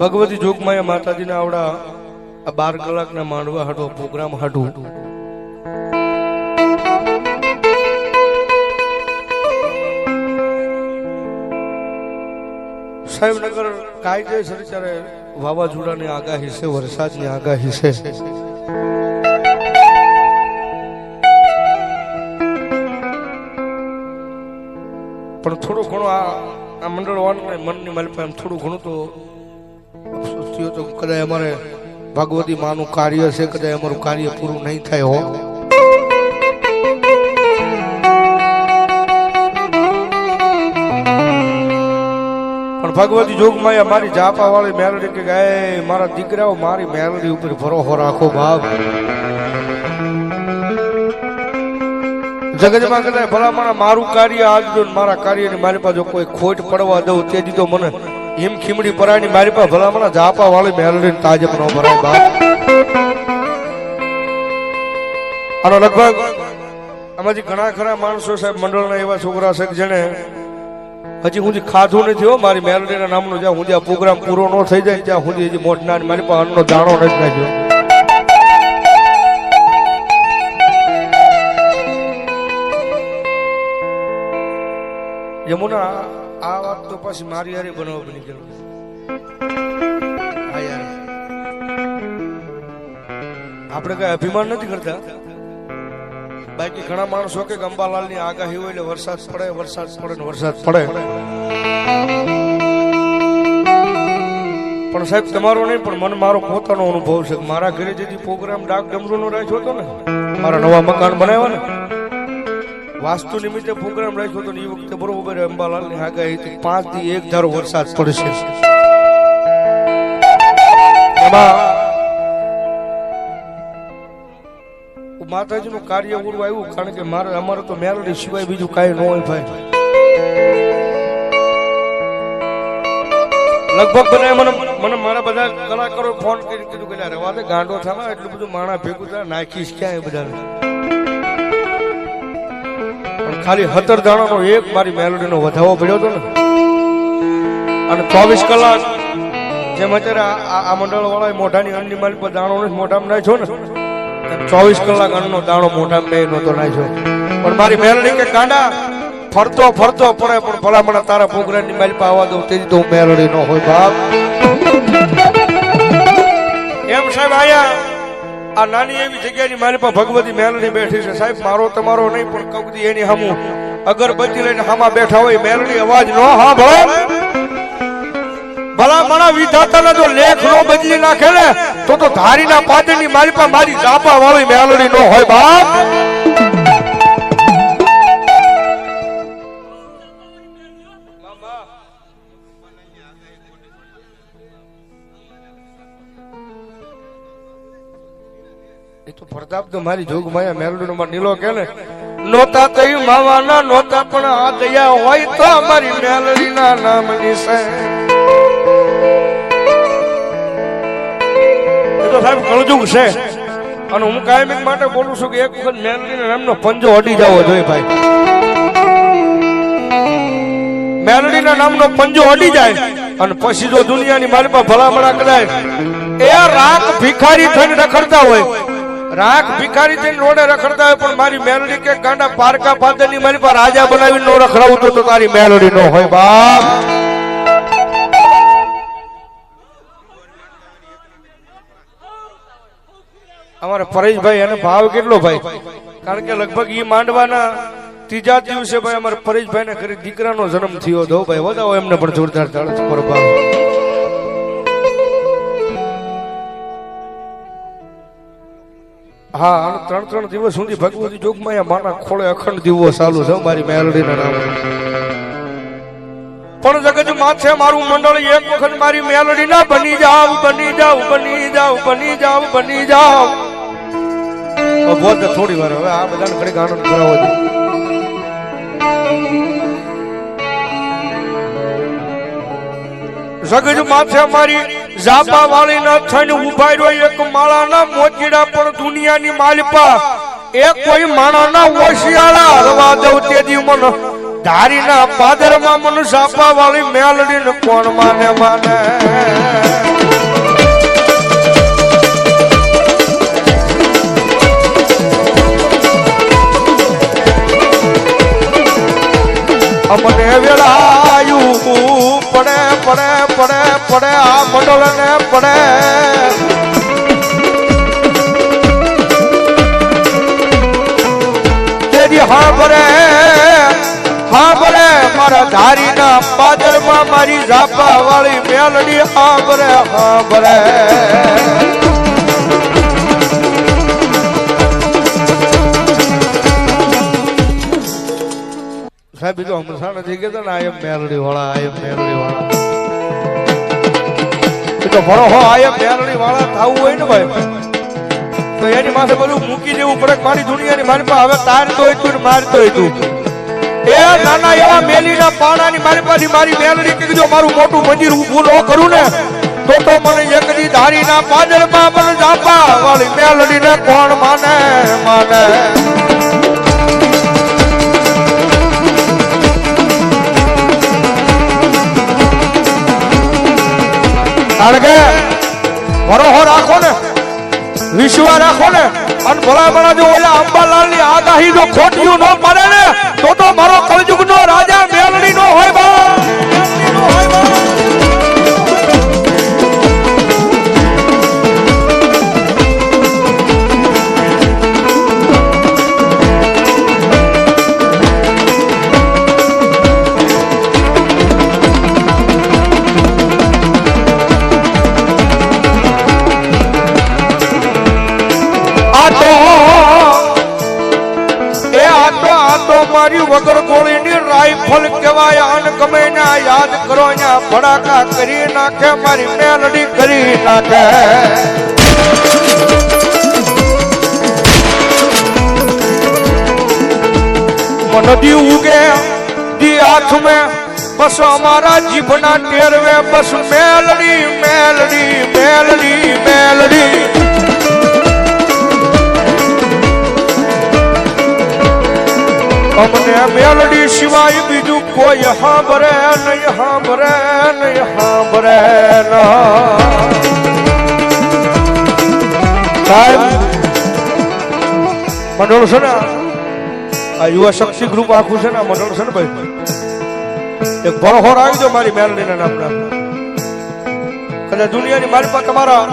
ભગવતી જોગમાયા માતાજીના આવડા 12 કલાકના માંડવા હાટો પ્રોગ્રામ હાટો સાહેબનગર કાયદેસર ત્યારે વાવાઝોડાની આગાહી છે, વરસાદની આગાહી છે. પણ થોડું ઘણું આ મંડળ મનની માલિક થોડું ઘણું તો અફસોસ થયો તો કદાચ અમારે ભગવતી માનું કાર્ય છે, કદાચ અમારું કાર્ય પૂરું નહીં થાય હો. પણ ભગવતી જોગમાયા મારી જાપા વાળી મેલડી કે ગાય મારા દીકરાઓ મારી મેલડી ઉપર ભરોસો રાખો બાપ. જગતમાં કદાચ ભલામણ મારું કાર્ય આજનો મારા કાર્યની મારી પાસે કોઈ ખોટ પડવા દઉં તે દીધો મને હિમ ખીમડી પરાની મારી પાસે ભલામણ જાપા વાળી મેલડીને તાજબ ન ભરાય બાપ. આનો લગભગ આમાંથી ઘણા ખરા માણસો સાહેબ મંડળના એવા છોકરા છે જેને હજી હું ખાધું નથી હો મારી મેલડીના નામનો. જ્યાં હું પ્રોગ્રામ પૂરો ન થઈ જાય ત્યાં સુધી હજી મોટના મારી પાસે અન્નનો દાણો નથી નાખ્યો. યમુના આ વાત તો પછી મારી હારે બનાવ બની ગયો. હા યાર આપણે કઈ અભિમાન નથી કરતા. બાકી ઘણા માણસો કે અંબાલાલ ની આગાહી હોય એટલે વરસાદ પડે વરસાદ પડે ને વરસાદ પડે. પણ સાહેબ તમારો નહીં પણ મને મારો પોતાનો અનુભવ છે. મારા ઘરે જેથી પ્રોગ્રામ ડાક ડમરૂ નો રાખ્યો હતો ને, મારા નવા મકાન બનાવ્યા ને, વાસ્તુ નિમિત્તે પ્રોગ્રામ રાખ્યો હતો ને એ વખતે બરોબર અંબાલાલ ની આગાહી હતી 5 દી એક ધારો વરસાદ પડશે. એમાં માતાજી નું કાર્ય પૂરું આવ્યું કારણ કે અમારે તો મેલડી સિવાય બીજું કાંઈ ન હોય ભાઈ. લગભગ બધા મને મારા બધા કલાકારો ફોન કરી કીધું કે રવા દે ગાંડો થાવા એટલું બધું માણા ભેગું થાય નાખીશ ક્યાં એ બધાને. પણ ખાલી 17 દાણાનો એક મારી મેલડીનો વધાવો પડ્યો હતો ને, અને 24 કલાક જેમ અત્યારે આ મંડળ વાળા મોઢાની અન્નની માલિક પર દાણો મોઢામાં નાખ્યો ને, 24 કલાક અન્નનો દાણો મોઢામાં બે નહોતો નાખ્યો. પણ મારી મેલડી કે કાંડા ફરતો ફરતો પડે પણ ભલામણ તારા પ્રોગ્રામની માલિક આવવા દઉં તેથી તો મેલડી ન હોય બાપ. એમ સાહેબ આયા આ નાની એવી જગ્યાની મારી પાસે ભગવતી મેલડી બેઠી છે સાહેબ. મારો તમારો નહીં પણ કૌદી એની સામું અગરબત્તી લઈને હામાં બેઠા હોય મેલડી અવાજ ન સાંભળે. ભલામણા વિધાતાના જો લેખ નો બદલી નાખે ને તો ધારીના પાદરની મારી પાસે મારી જાપા વાળી મેલડી નો હોય બાપ. એ તો પ્રતાપ તો મારી જોગમાયા મેલડી નો નીલો કે ને નોતા તઈ માવાના નોતા પણ આ દયા હોય તો મારી મેલડી ના નામની છે. સાહેબ કળજુગ છે અને હું કાયમિક માટે બોલું છું કે એક વખત મેલડીના નામનો પંજો અડી જવો જોઈએ ભાઈ. મેલડીના નામનો પંજો અડી જાય અને પછી જો દુનિયાની મારી પાસે ભલામણા કદાચ એ રાખ ભિખારી થઈને રખડતા હોય, રાખ ભિખારી થઈને રોડે રખડતા હોય પણ મારી મેલડી કે ગાંડા પારકા પાદરની મારી પાસે રાજા બનાવી નો રખડાવતો તો તારી મેલડી નો હોય બાપ. અમારા પરેશભાઈ એને ભાવ કેટલો ભાઈ, કારણ કે લગભગ ઈ માંડવાના 3જા દિવસે ભાઈ અમારા પરેશભાઈ ના ઘરે દીકરાનો જન્મ થયો હતો ભાઈ. વધાવો એમને પણ જોરદાર તાળીઓ પર ભાવ. હા અને 3 દિવસ સુધી ભગવતી જોગમાયા માના ખોળે અખંડ દીવો ચાલુ છે મારી મેલડીના નામ. પણ જગત માથે મારું મંડળ એક વખત મારી મેલડી ના બની જાવ બની જાવ બની જાવ બની જાવ બની જાવ. બોલ થોડી વાર હવે આ બધાને ઘડી આનંદ કરાવો છે. જગત માથે મારી જાપા વાળી ના થઈને ઉભા રહ્યો એક માળાના મોતીડા પણ દુનિયાની માલિપા એક કોઈ માણાના ઓશિયાળા હરવા દઉં તે દી મને ધારીના પાદરમાં મન સાપા વાળી મેલડી ને કોણ માને માને અમને વેળાયું પડે પડે પડે પડે આ મંડળ ને પડે તેરી હા ભરે મારા ધારીના પાદરમાં મારી ઝાપા વાળી મેલડી હા ભરે સાહેબ તો હમણાં નથી કહેતા ને આયમ મેલડી વાળા તો ભરો હો આયમ મેલડી વાળા થવું હોય ને ભાઈ તો એની માથે બધું મૂકી દેવું પડે મારી દુનિયાની મારી પાસે હવે તાર તો તું ને મારતો તું એ નાના એવા મેલીના પાણાની મારી પાસે મારી મેલડી કીધું મારું મોટું મંદિર ઊભું ન કરું ને તો મને એકદી ધારીના પાદરમાં મને ઝાપા વાળી મેલડીને કોણ માને કારણ કે ભરોહો રાખો ને વિશ્વાસ રાખો ને અને ભલા જો ઓલા અંબાલાલ ની આગાહી જો ખોટિયું ન પડે ને તો મારો કળયુગ નો રાજા મેલડી નો હોય મારી વગર ગોળીની રાઈફલ કહેવાય આન ગમે ના યાદ કરો અહીંયા ભડાકા કરી નાખે મારી મેલડી કરી નાખે નદી ઉગે દી હાથ में बस हमारा जीभना टेरवे बस मेलडी मेलडी मेलडी मेलडी અમને મેલડી સિવાય બીજું કોઈ હાંભરે નહીં મંડળ છે ને આ યુવા શક્તિ ગ્રુપ આખું છે ને મંડળ છે ને ભાઈ એક ભરોહર આવી દો મારી મેલડીના નામના કદાચ દુનિયાની મારી પાસે તમારા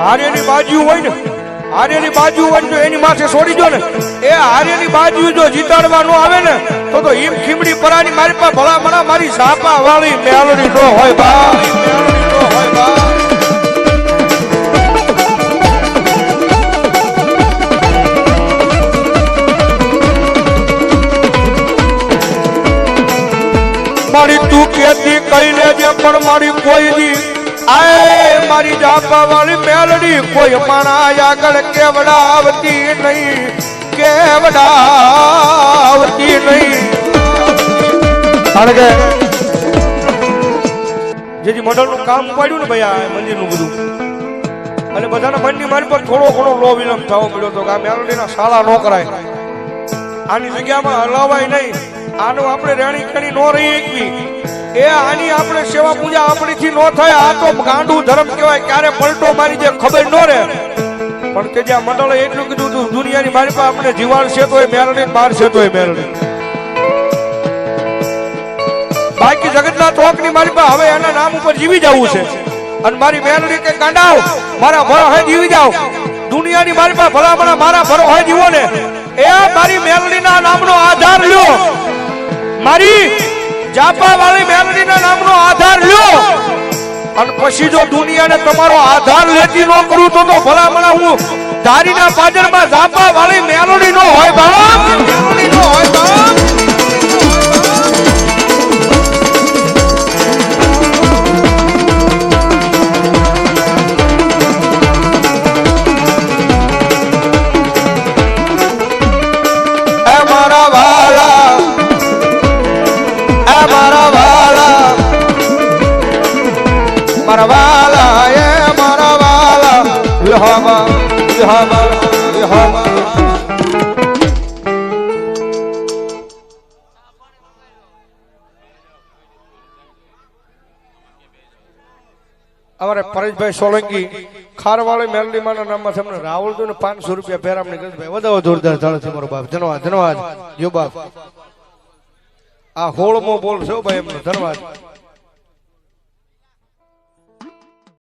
હારેની બાજુ હોય ને આર્યની બાજુ હોય તો એની માથે છોડી દો ને એ આર્યની બાજુ જો જીતાડવા નો આવે ને તો હિમ ખીમડી પરાની મારી પાસે ભલામણા મારી ઝાપા વાળી મેલડી નો હોય બા મારી તું કેતી કઈ લેજે પણ મારી કોઈ દી આય મારી ઝાપા વાળી મેલડી કોઈ માણા આગળ કેવડાવતી નહીં કારણ કે જેથી મંડળનું કામ પાડ્યું ને ભાઈ આ મંદિરનું બધું અને બધાના મનની મારી પર થોડો ઘણો લો વિલંબ થવો મળ્યો હતો કે આ મેલડીના શાળા ન કરાય આની જગ્યામાં હલાવાય નહીં આનું આપણે રેણી ખણી ન રહી એકવી એ આની આપણે સેવા પૂજા આપણીથી ન થાય આ તો ગાંડું ધર્મ કહેવાય ક્યારે પલટો મારી જે ખબર ન રહે પણ કે જ્યાં મંડળે એટલું કીધું હતું દુનિયાની મારી પાસે આપણે જીવાડશે તો એ મેલડી મારશે તો એ મેલડી બાકી જગતના તોકની મારી પાસે હવે એના નામ ઉપર જીવી જવું છે અને મારી મેલડી કે ગાંડાવ મારા ભરો હે જીવી જાવ દુનિયાની મારી પાસે ભલામણા મારા ભરો હે જીવો ને એ મારી મેલડીના નામનો આધાર લ્યો મારી ઝાપા વાળી મેલડીના નામનો આધાર લ્યો અને પછી જો દુનિયાને તમારો આધાર લેતી ન કરું તો ભલામણા હું ધારીના પાદરમાં ઝાપા વાળી મેલડી નો હોય બાપ મેલડી નો હોય બાપ અમારે પરેશભાઈ સોલંકી ખારવાળી મેલડીમાના નામમાં તમને રાવલ ને 500 રૂપિયા પેરામણી કરી ભાઈ વધાવો જોરદાર ચાલે છે મારો બાપ ધન્યવાદ ધન્યવાદ જો બાપ આ હોળમો બોલ છો ભાઈ એમનો ધન્યવાદ